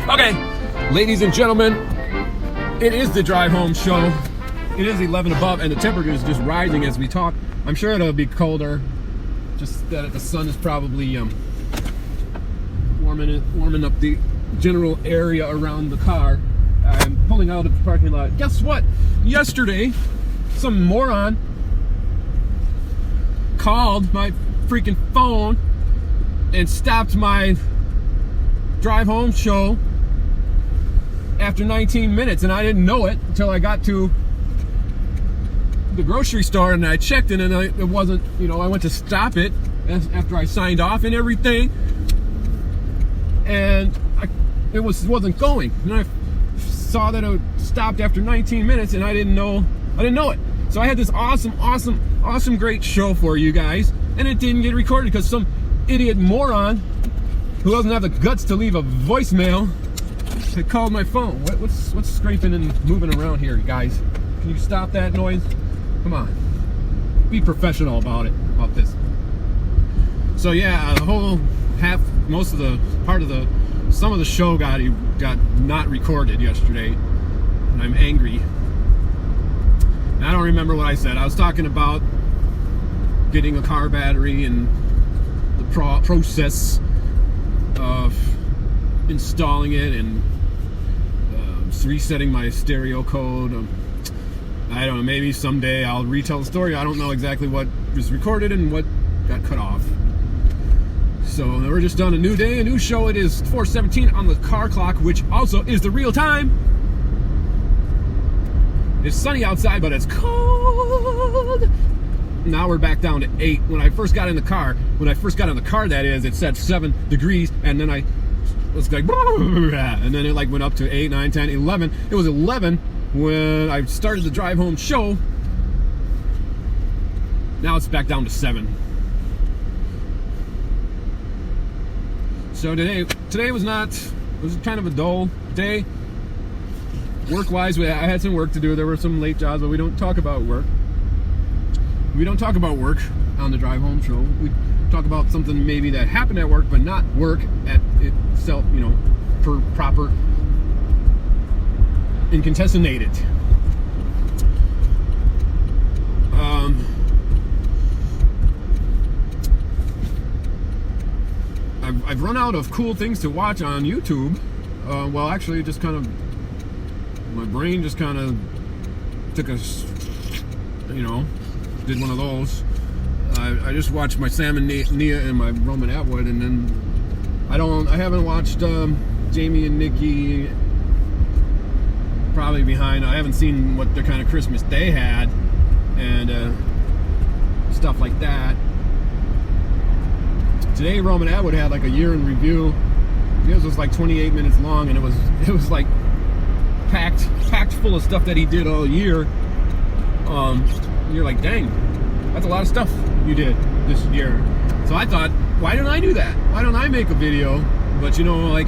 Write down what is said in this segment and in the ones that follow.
Okay, ladies and gentlemen, it is the drive home show. It is 11 above, and the temperature is just rising as we talk. I'm sure it'll be colder. Just that the sun is probably warming up the general area around the car. I'm pulling out of the parking lot. Guess what? Yesterday, some moron called my freaking phone and stopped my drive home show after 19 minutes, and I didn't know it until I got to the grocery store and I checked it, and it wasn't, I went to stop it after I signed off and everything, and it wasn't going, and I saw that it stopped after 19 minutes, and I didn't know it. So I had this awesome great show for you guys, and it didn't get recorded because some idiot moron who doesn't have the guts to leave a voicemail had called my phone. What's scraping and moving around here, guys? Can you stop that noise? Come on, be professional about this. So yeah, some of the show got not recorded yesterday, and I'm angry. And I don't remember what I said. I was talking about getting a car battery and the process of installing it and resetting my stereo code. I don't know, maybe someday I'll retell the story. I don't know exactly what was recorded and what got cut off. So we're just on a new day, a new show. It is 4:17 on the car clock, which also is the real time. It's sunny outside, but it's cold. Now we're back down to 8. When I first got in the car, that is, it said 7 degrees, and then I was like, and then it went up to 8, 9, 10, 11. It was 11 when I started the drive home show. Now it's back down to 7. So today was kind of a dull day. Work-wise, I had some work to do. There were some late jobs, but we don't talk about work. We don't talk about work on the drive home show. We talk about something maybe that happened at work, but not work at itself, per proper incontestinated. I've run out of cool things to watch on YouTube. Well, actually, just kind of, my brain just kind of took a, did one of those. I just watched my Sam and Nia and my Roman Atwood, and then I haven't watched Jamie and Nikki. Probably behind. I haven't seen what their kind of Christmas they had and stuff like that. Today Roman Atwood had a year in review. It was 28 minutes long, and it was packed full of stuff that he did all year. You're like, dang, that's a lot of stuff you did this year. So I thought, why don't I do that? Why don't I make a video? But I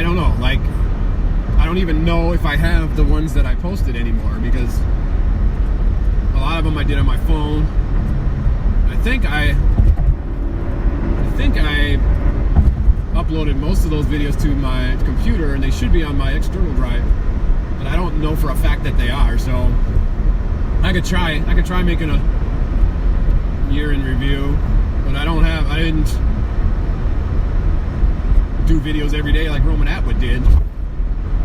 don't know, I don't even know if I have the ones that I posted anymore, because a lot of them I did on my phone. I think I uploaded most of those videos to my computer, and they should be on my external drive, but I don't know for a fact that they are. So I could try making a year in review, but I didn't do videos every day like Roman Atwood did.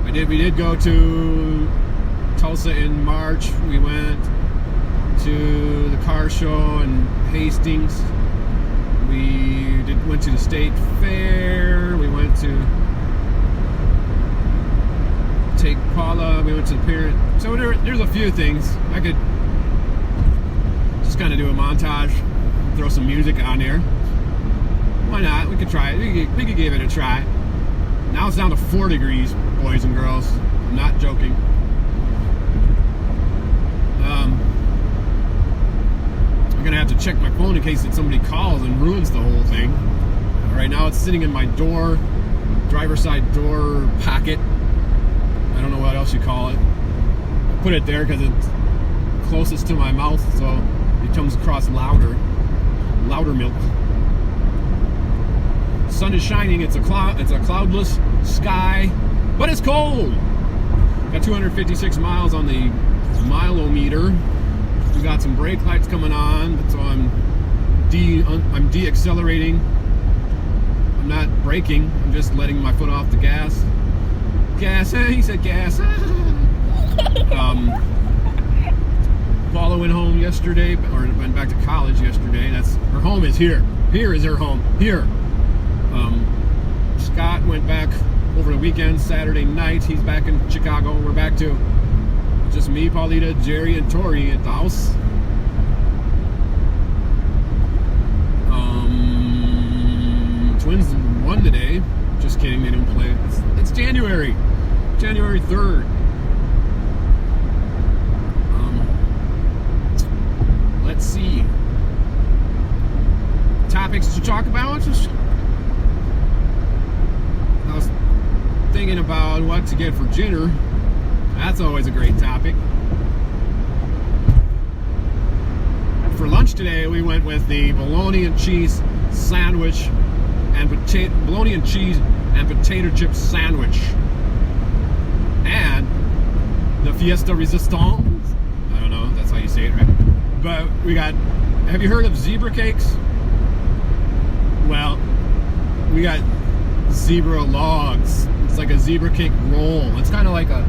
We did go to Tulsa in March. We went to the car show in Hastings. We went to the state fair. We went to take Paula. We went to the parent. So there's a few things. I could just kind of do a montage, throw some music on there. Why not? We could try it. We could give it a try. Now it's down to 4 degrees, boys and girls. I'm not joking. I'm gonna have to check my phone in case somebody calls and ruins the whole thing. Right now it's sitting in my driver's side door pocket. I don't know what else you call it. I put it there because it's closest to my mouth, so it comes across louder powder milk. Sun is shining. It's a cloudless sky, but it's cold. Got 256 miles on the mileometer. We got some brake lights coming on, so I'm de-accelerating. I'm not braking. I'm just letting my foot off the gas. Gas. He said gas. Paula went home yesterday, or went back to college yesterday. Her home is here. Here is her home. Here. Scott went back over the weekend, Saturday night. He's back in Chicago. We're back to just me, Paulita, Jerry, and Tori at the house. Twins won today. Just kidding, they didn't play. It's January 3rd. Let's see. Topics to talk about. I was thinking about what to get for dinner. That's always a great topic. For lunch today, we went with the bologna and cheese sandwich and bologna and cheese and potato chip sandwich, and the Fiesta Resistance. I don't know, that's how you say it, right? But we got. Have you heard of zebra cakes? Well, we got zebra logs. It's like a zebra cake roll. It's kind of like a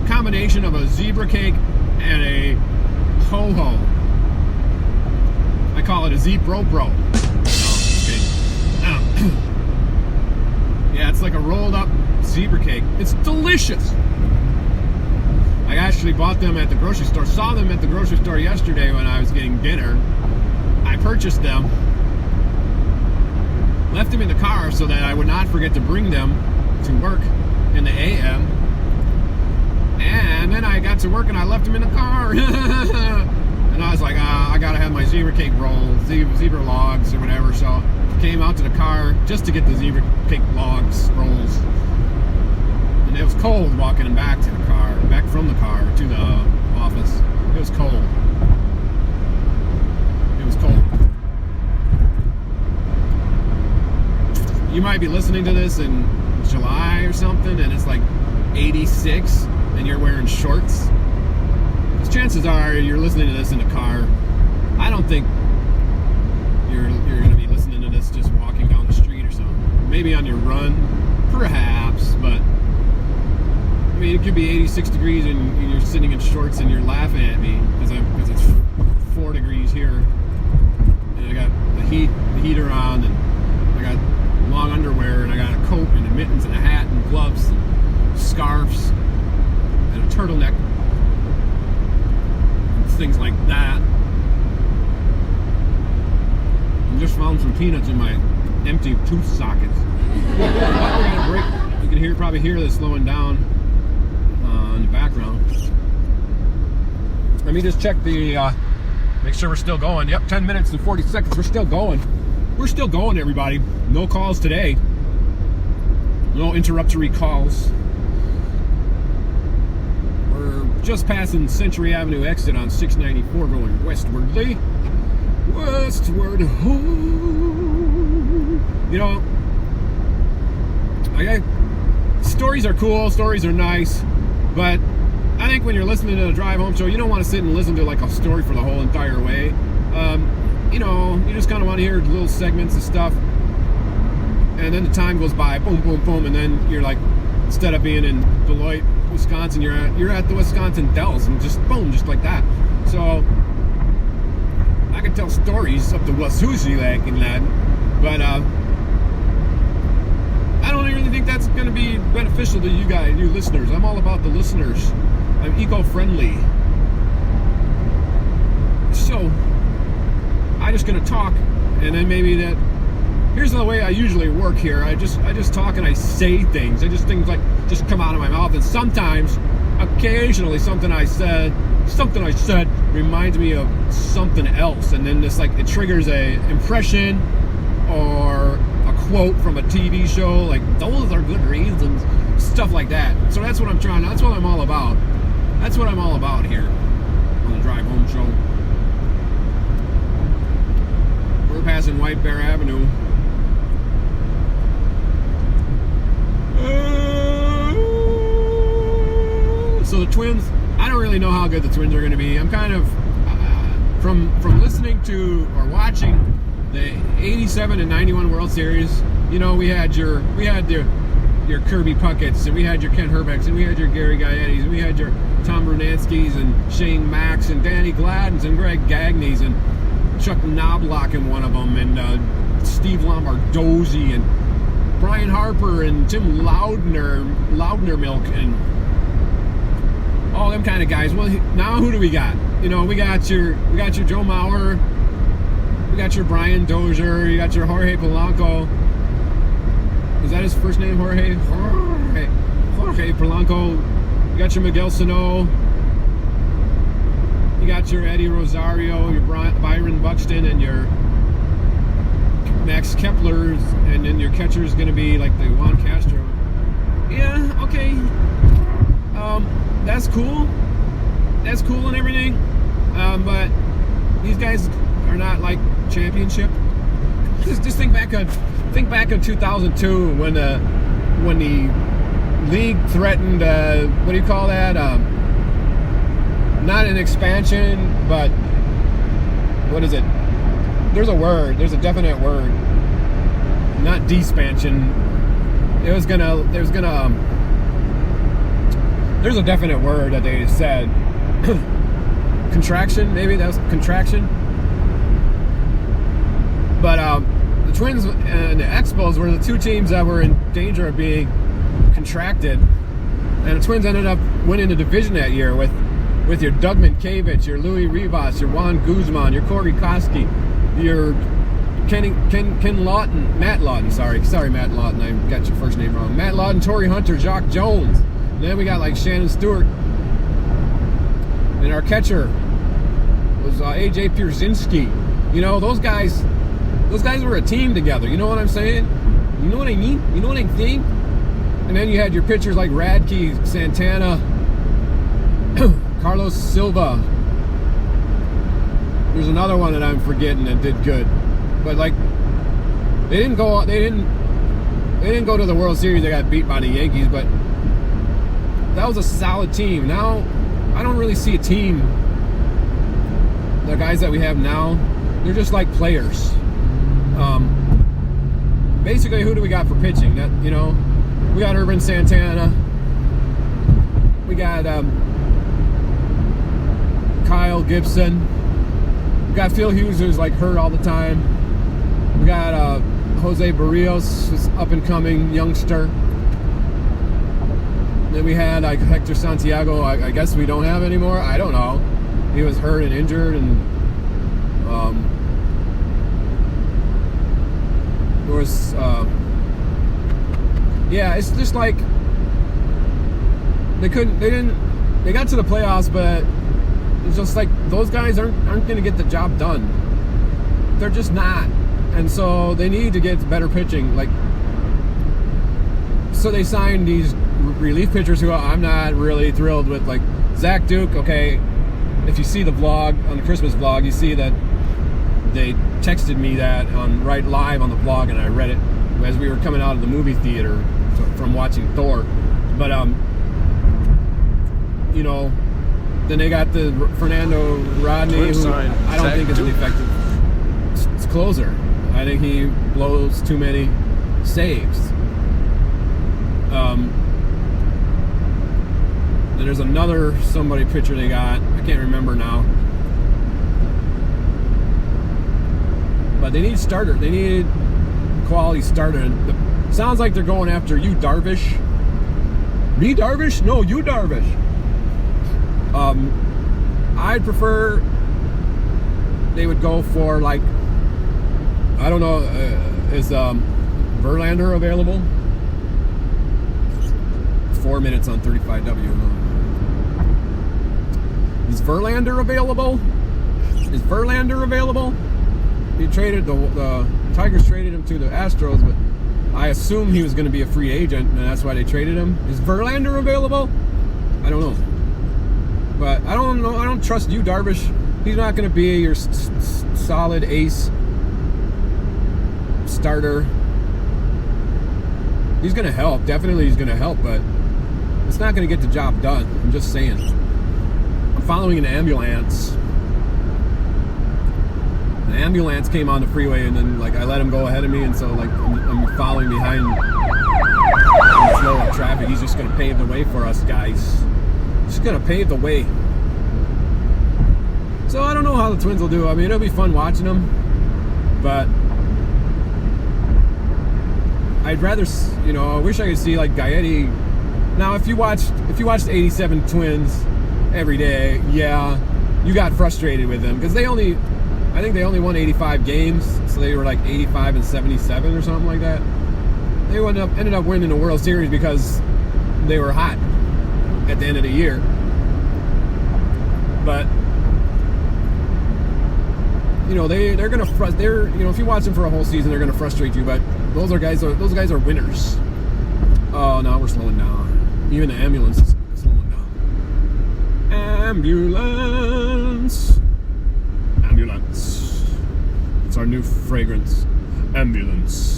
combination of a zebra cake and a ho-ho. I call it a zebro-bro. No, just kidding. Yeah, it's like a rolled up zebra cake. It's delicious. I actually bought them at the grocery store. Saw them at the grocery store yesterday when I was getting dinner. I purchased them. Left them in the car so that I would not forget to bring them to work in the AM. And then I got to work and I left them in the car. And I was like, I gotta have my zebra cake roll, zebra logs or whatever. So came out to the car just to get the zebra cake logs, rolls. And it was cold walking back to the car, back from the car to the office. It was cold. It was cold. You might be listening to this in July or something, and it's like 86, and you're wearing shorts. Because chances are you're listening to this in a car. I don't think you're going to be listening to this just walking down the street or something. Maybe on your run, perhaps, but I mean, it could be 86 degrees and you're sitting in shorts and you're laughing at me because it's 4 degrees here, and I got the heater on, and I got long underwear, and I got a coat and a mittens and a hat and gloves and scarves and a turtleneck and things like that. I just found some peanuts in my empty tooth sockets. But we're gonna break. You can probably hear this slowing down in the background. Let me just check the make sure we're still going. Yep, 10 minutes and 40 seconds. We're still going. We're still going, everybody. No calls today. No interruptory calls. We're just passing Century Avenue exit on 694 going westwardly. Westward home. You know, stories are cool, stories are nice, but I think when you're listening to the drive home show, you don't want to sit and listen to like a story for the whole entire way. You know, you just kind of want to hear little segments of stuff, and then the time goes by, boom, boom, boom, and then you're like, instead of being in Beloit, Wisconsin, you're at the Wisconsin Dells, and just boom, just like that. So I can tell stories up to Wasushi like and that, but I don't really think that's going to be beneficial to you guys, you listeners. I'm all about the listeners. I'm eco-friendly. So I'm just going to talk, and then maybe that. Here's the way I usually work here. I just talk and I say things. Things like just come out of my mouth, and sometimes, occasionally, something I said reminds me of something else, and then this like it triggers a impression or a quote from a TV show, like those are good reasons, stuff like that. So that's what I'm all about. That's what I'm all about here on the Drive Home Show. and White Bear Avenue. So the Twins, I don't really know how good the Twins are going to be. I'm kind of from listening to or watching the 87 and 91 World Series. You know, we had your Kirby Puckett's, and we had your Ken Herbecks, and we had your Gary Gaetti's, and we had your Tom Brunanskis, and Shane Max, and Danny Gladdens, and Greg Gagne's, and Chuck Knobloch in one of them, and Steve Lombardozzi, and Brian Harper, and Tim Loudnermilk, and all them kind of guys. Well, now who do we got? You know, we got your Joe Mauer, we got your Brian Dozier, you got your Jorge Polanco. Is that his first name, Jorge? Jorge Polanco. You got your Miguel Sano. You got your Eddie Rosario, your Byron Buxton, and your Max Kepler, and then your catcher is going to be like the Juan Castro. Yeah, okay. That's cool. That's cool and everything. But these guys are not like championship. Just think back on 2002 when the league threatened what do you call that? Not an expansion, but what is it? There's a word. There's a definite word. Not despansion. There's a definite word that they said. Contraction, maybe that was contraction. But the Twins and the Expos were the two teams that were in danger of being contracted, and the Twins ended up winning the division that year with your Doug Minkiewicz, your Louis Rivas, your Juan Guzman, your Corey Koski, your Ken Lawton, Matt Lawton, sorry Matt Lawton, I got your first name wrong. Matt Lawton, Torrey Hunter, Jacques Jones. And then we got like Shannon Stewart. And our catcher was AJ Pierzynski. You know, those guys were a team together. You know what I'm saying? You know what I mean? You know what I'm saying? And then you had your pitchers like Radke, Santana, Carlos Silva. There's another one that I'm forgetting that did good. But like they didn't go to the World Series. They got beat by the Yankees, but that was a solid team. Now I don't really see a team. The guys that we have now, they're just like players. Basically, who do we got for pitching? That, you know, we got Urban Santana. We got Kyle Gibson. We got Phil Hughes, who's like hurt all the time. We got Jose Barrios, who's up and coming youngster. Then we had like Hector Santiago. I guess we don't have anymore. I don't know. He was hurt and injured, and there was yeah. It's just like they got to the playoffs, but it's just like those guys aren't going to get the job done. They're just not, and so they need to get better pitching. Like, so they signed these relief pitchers who I'm not really thrilled with, like Zach Duke. Okay, if you see the vlog, on the Christmas vlog, you see that they texted me that right live on the vlog, and I read it as we were coming out of the movie theater from watching Thor. But you know, then they got the Fernando Rodney, who I don't think is an effective closer. I think he blows too many saves. Then there's another pitcher they got. I can't remember now. But they need starter. They need quality starter. Sounds like they're going after you, Darvish. Me, Darvish? No, you, Darvish. I'd prefer they would go for, like, I don't know, is Verlander available? 4 minutes on 35W. Is Verlander available? Is Verlander available? He traded the Tigers traded him to the Astros, but I assume he was going to be a free agent, and that's why they traded him. Is Verlander available? I don't know. But I don't know. I don't trust you, Darvish. He's not going to be your solid ace. starter. He's going to help. Definitely he's going to help, but it's not going to get the job done. I'm just saying. I'm following an ambulance. An ambulance came on the freeway, and then like I let him go ahead of me, and so like I'm following behind in flow of traffic. He's just going to pave the way for us guys. Just going to pave the way. So I don't know how the Twins will do. I mean, it'll be fun watching them, but I'd rather, you know, I wish I could see like Gaetti. Now, if you watched the '87 Twins every day, yeah, you got frustrated with them because I think they only won 85 games, so they were like 85 and 77 or something like that. They ended up winning the World Series because they were hot at the end of the year. But you know, they're gonna if you watch them for a whole season, they're gonna frustrate you. But those guys are winners. Oh, now we're slowing down. Even the ambulance is slowing down. Ambulance. It's our new fragrance. Ambulance.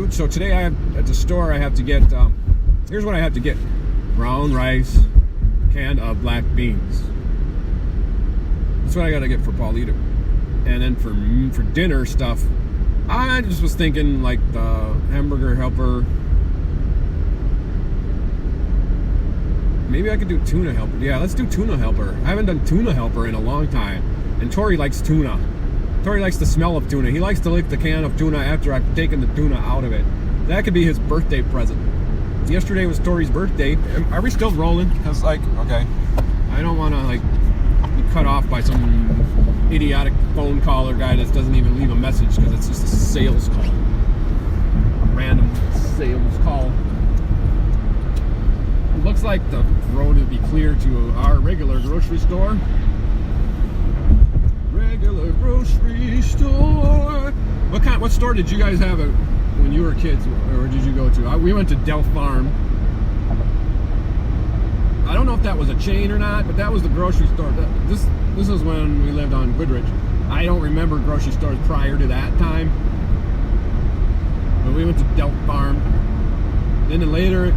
So today at the store I have to get, here's what I have to get. Brown rice, can of black beans. That's what I gotta get for Paulita. And then for dinner stuff, I just was thinking like the hamburger helper. Maybe I could do tuna helper. Yeah, let's do tuna helper. I haven't done tuna helper in a long time. And Tori likes tuna. Tori likes the smell of tuna. He likes to lick the can of tuna after I've taken the tuna out of it. That could be his birthday present. Yesterday was Tori's birthday. Are we still rolling? Because, like, okay. I don't want to, like, be cut off by some idiotic phone caller guy that doesn't even leave a message because it's just a sales call. A random sales call. It looks like the road will be clear to our regular grocery store. Regular grocery store. What store did you guys have when you were kids, or did you go to? We went to Del Farm. I don't know if that was a chain or not, but that was the grocery store. This is when we lived on Goodrich. I don't remember grocery stores prior to that time. But we went to Del Farm. Then later,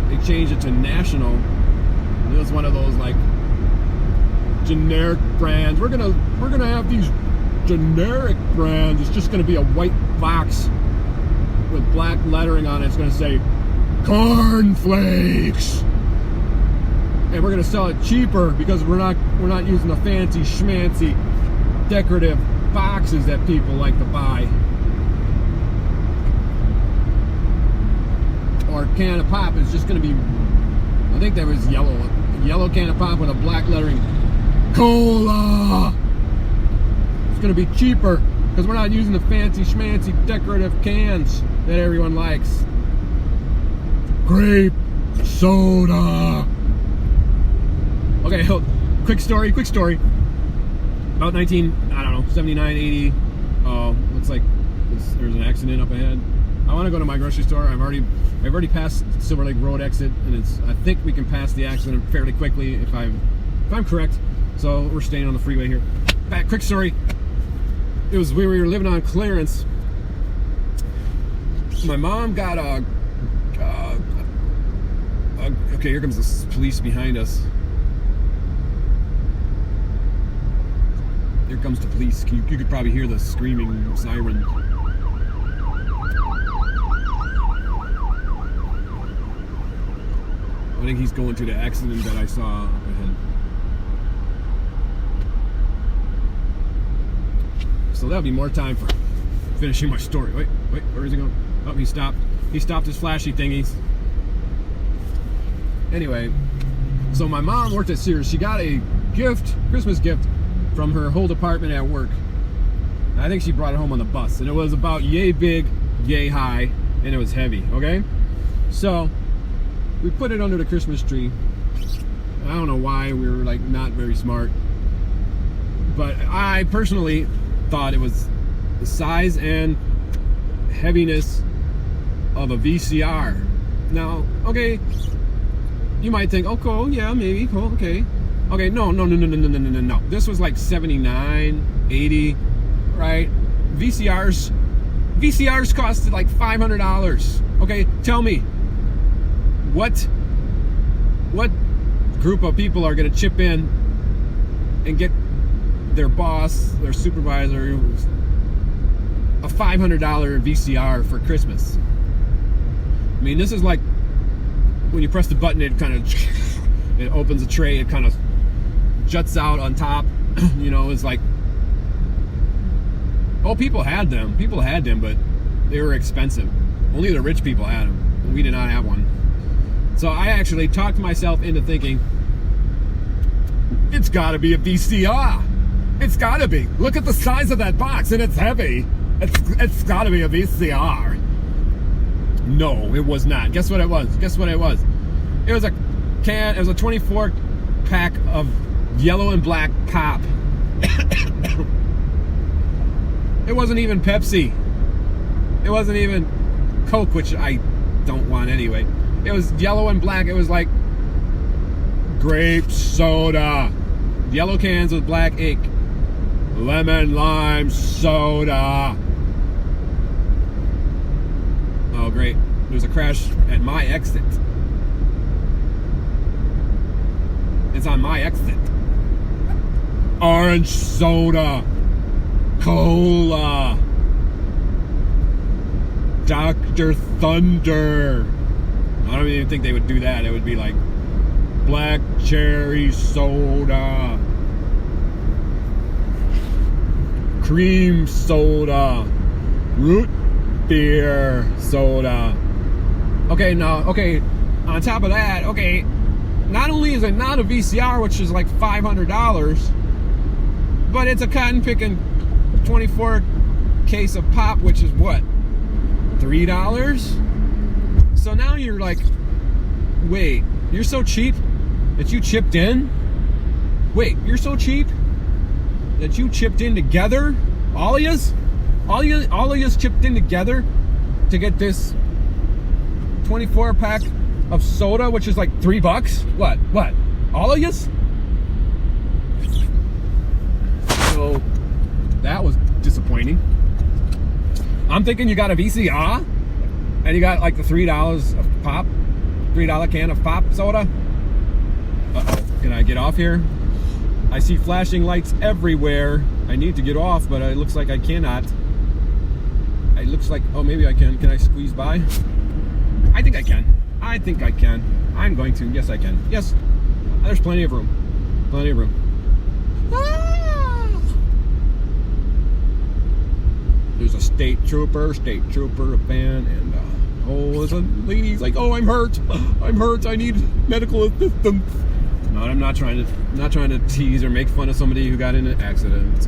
they changed it to National. It was one of those like generic brands. We're gonna have these generic brands. It's just gonna be a white box with black lettering on it. It's gonna say Corn Flakes, and we're gonna sell it cheaper because we're not using the fancy schmancy decorative boxes that people like to buy. Or can of pop is just gonna be, I think that was a yellow can of pop with a black lettering, Cola. It's gonna be cheaper because we're not using the fancy schmancy decorative cans that everyone likes. Grape soda. Okay, quick story. About 79, 80. Looks like there's an accident up ahead. I want to go to my grocery store. I've already passed Silver Lake Road exit, and I think we can pass the accident fairly quickly if I'm correct. So we're staying on the freeway here. Quick story. We were living on clearance. My mom got okay, here comes the police behind us. Here comes the police. You could probably hear the screaming siren. I think he's going to the accident that I saw up ahead. So that'll be more time for finishing my story. Wait, where is he going? Oh, he stopped. He stopped his flashy thingies. Anyway, so my mom worked at Sears. She got a Christmas gift from her whole department at work. I think she brought it home on the bus, and it was about yay big, yay high, and it was heavy, okay? So we put it under the Christmas tree. I don't know why, we were like not very smart, but I personally thought it was the size and heaviness of a VCR. Now, okay, you might think, oh cool, yeah, maybe, cool, okay. Okay, no. This was like 79, 80, right? VCRs costed like $500. Okay, tell me, what group of people are going to chip in and get their boss, their supervisor, a $500 VCR for Christmas? I mean, this is like when you press the button, it opens a tray, it kind of juts out on top. You know, it's like, oh, people had them, but they were expensive. Only the rich people had them. We did not have one. So I actually talked myself into thinking, it's got to be a VCR. It's got to be. Look at the size of that box, and it's heavy. It's got to be a VCR. No, it was not. Guess what it was? It was a can. It was a 24 pack of yellow and black pop. It wasn't even Pepsi. It wasn't even Coke, which I don't want anyway. It was yellow and black. It was like grape soda. Yellow cans with black ink. Lemon lime soda. Oh, great. There's a crash at my exit. It's on my exit. Orange soda. Cola. Dr. Thunder. I don't even think they would do that. It would be like black cherry soda. Cream soda. Root beer soda. Okay, on top of that, okay, not only is it not a VCR, which is like $500, but it's a cotton picking 24 case of pop, which is what, $3? So now you're like, wait, you're so cheap that you chipped in? Wait, you're so cheap that you chipped in together? All of yous chipped in together to get this 24 pack of soda, which is like $3? What? All of yous? So that was disappointing. I'm thinking you got a VCR and you got like the $3 of pop, $3 can of pop soda. Uh-oh, can I get off here? I see flashing lights everywhere. I need to get off, but it looks like I cannot. It looks like, oh, maybe I can. Can I squeeze by? I think I can. I'm going to. Yes, I can. Yes, there's plenty of room. Ah! There's a state trooper, a van, and there's a lady's like, oh, I'm hurt, I need medical assistance. No, I'm not trying to tease or make fun of somebody who got in an accident.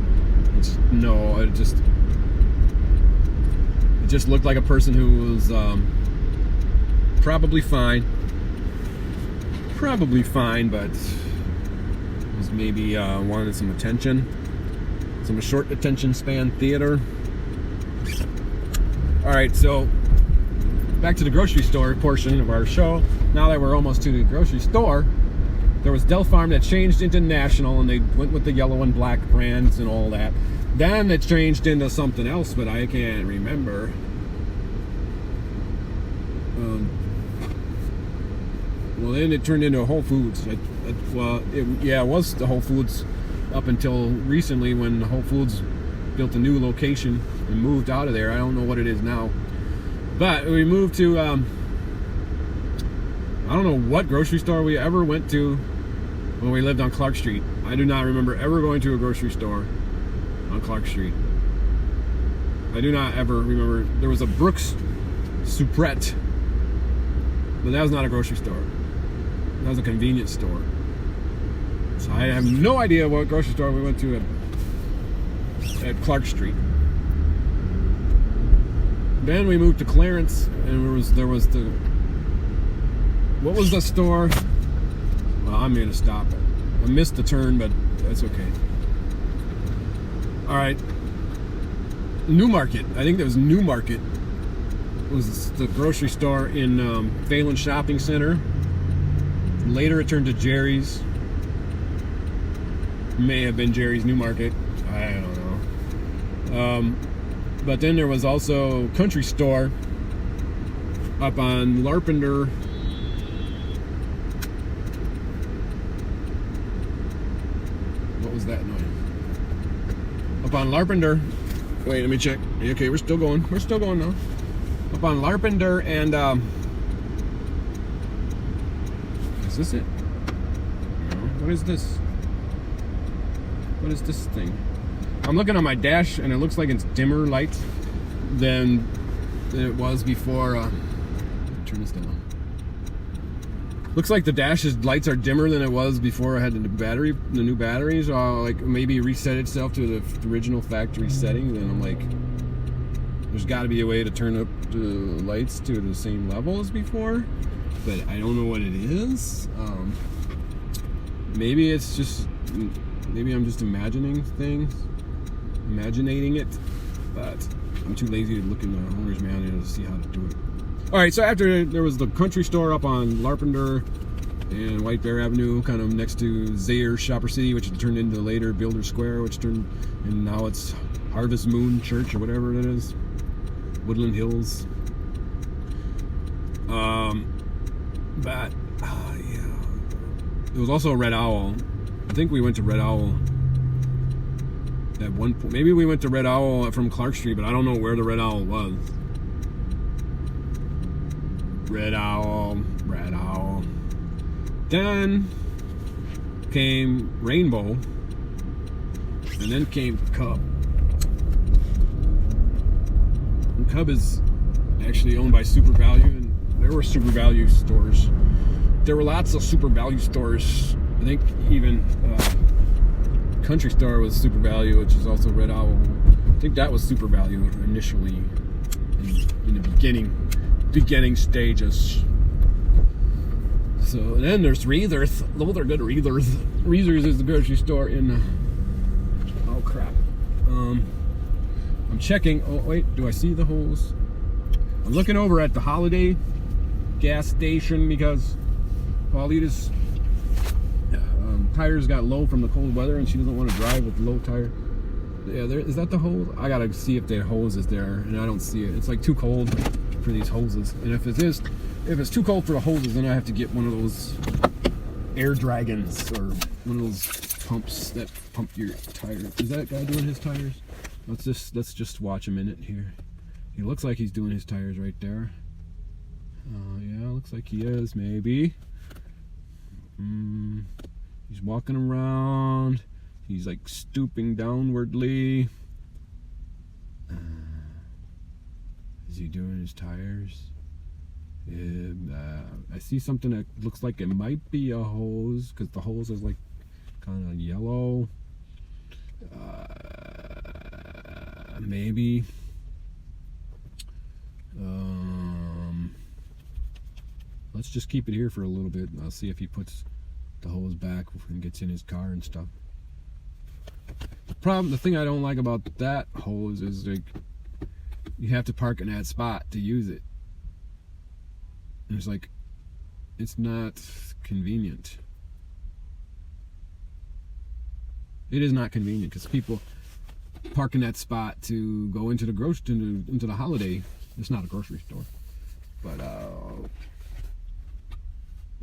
It just looked like a person who was probably fine, but was maybe wanted some attention, some short attention span theater. All right, so back to the grocery store portion of our show. Now that we're almost to the grocery store, there was Del Farm that changed into National, and they went with the yellow and black brands and all that. Then it changed into something else, but I can't remember. Well, then it turned into Whole Foods. It was the Whole Foods up until recently, when Whole Foods built a new location and moved out of there. I don't know what it is now. But we moved to, I don't know what grocery store we ever went to when we lived on Clark Street. I do not remember ever going to a grocery store on Clark Street. I do not ever remember. There was a Brooks Supret, but that was not a grocery store. That was a convenience store. So I have no idea what grocery store we went to at Clark Street. Then we moved to Clarence, and there was the, what was the store? Well, I'm gonna stop. I missed the turn, but that's okay. All right, New Market. I think that was New Market. It was the grocery store in Phelan Shopping Center. Later, it turned to Jerry's. may have been Jerry's New Market. I don't know. But then there was also Country Store up on Larpenter. What was that noise? Up on Larpenter. Wait, let me check. Okay, we're still going. We're still going now. Up on Larpenter and is this it? No. What is this? What is this thing? I'm looking on my dash and it looks like it's dimmer lights than it was before. Turn this down. Looks like the dash's lights are dimmer than it was before I had the new batteries. Like maybe reset itself to the original factory setting. Then I'm like, there's got to be a way to turn up the lights to the same level as before, but I don't know what it is. Maybe it's just, maybe I'm just imagining things, imaginating it, but I'm too lazy to look in the owner's manual to see how to do it. All right, so after there was the Country Store up on Larpenter and White Bear Avenue, kind of next to Zayre Shopper City, which turned into later Builder Square, and now it's Harvest Moon Church or whatever it is, Woodland Hills. But yeah, it was also a Red Owl. I think we went to Red Owl at one point. Maybe we went to Red Owl from Clark Street, but I don't know where the Red Owl was. Red Owl. Then came Rainbow, and then came Cub. And Cub is actually owned by Super Value, and there were Super Value stores. There were lots of Super Value stores. I think even Country Store was Super Value, which is also Red Owl. I think that was Super Value initially in the beginning stages. So and then there's Reathers. Those are good Reathers. Reathers is the grocery store in oh crap. I'm checking. Oh wait, do I see the holes? I'm looking over at the Holiday gas station because Paulita's tires got low from the cold weather and she doesn't want to drive with low tire. Yeah, is that the hose? I gotta see if the hose is there, and I don't see it. It's like too cold for these hoses, and if it's too cold for the hoses, then I have to get one of those air dragons or one of those pumps that pump your tires. Is that guy doing his tires? Let's just watch a minute here. He looks like he's doing his tires right there. Yeah, looks like he is, maybe. He's walking around. He's like stooping downwardly. Is he doing his tires? I see something that looks like it might be a hose, because the hose is like kind of yellow. Maybe. Let's just keep it here for a little bit, and I'll see if he puts the hose back and gets in his car and stuff. The thing I don't like about that hose is like you have to park in that spot to use it. And it's like, it's not convenient. It is not convenient because people park in that spot to go into the into the Holiday. It's not a grocery store, but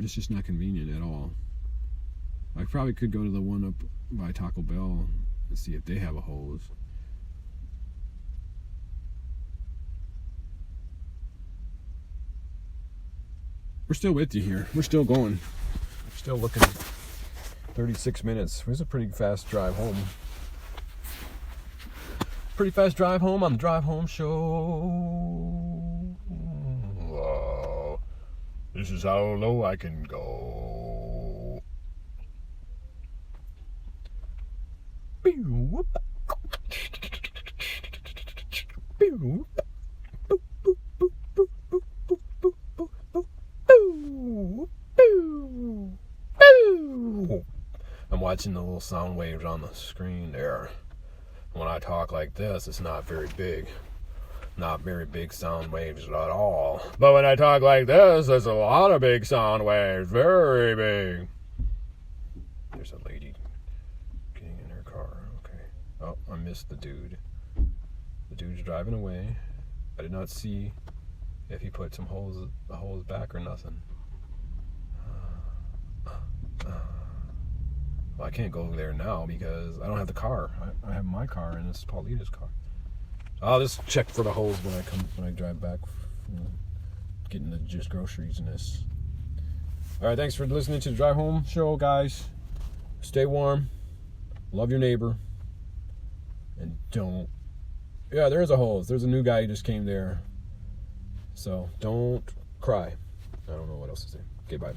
it's just not convenient at all. I probably could go to the one up by Taco Bell and see if they have a hose. We're still with you here. We're still going. We're still looking. 36 minutes. It was a pretty fast drive home. Pretty fast drive home on the Drive Home Show. This is how low I can go. I'm watching the little sound waves on the screen there. When I talk like this, it's not very big. Not very big sound waves at all. But when I talk like this, there's a lot of big sound waves. Very big. There's a lady getting Oh, I missed the dude. The dude's driving away. I did not see if he put some holes back or nothing. Well, I can't go there now because I don't have the car. I have my car and it's Paulita's car. I'll just check for the holes when I drive back, getting the just groceries and this. All right, thanks for listening to the Drive Home Show, guys. Stay warm. Love your neighbor. And don't... Yeah, there's a hole. There's a new guy who just came there. So, don't cry. I don't know what else to say. Okay, bye.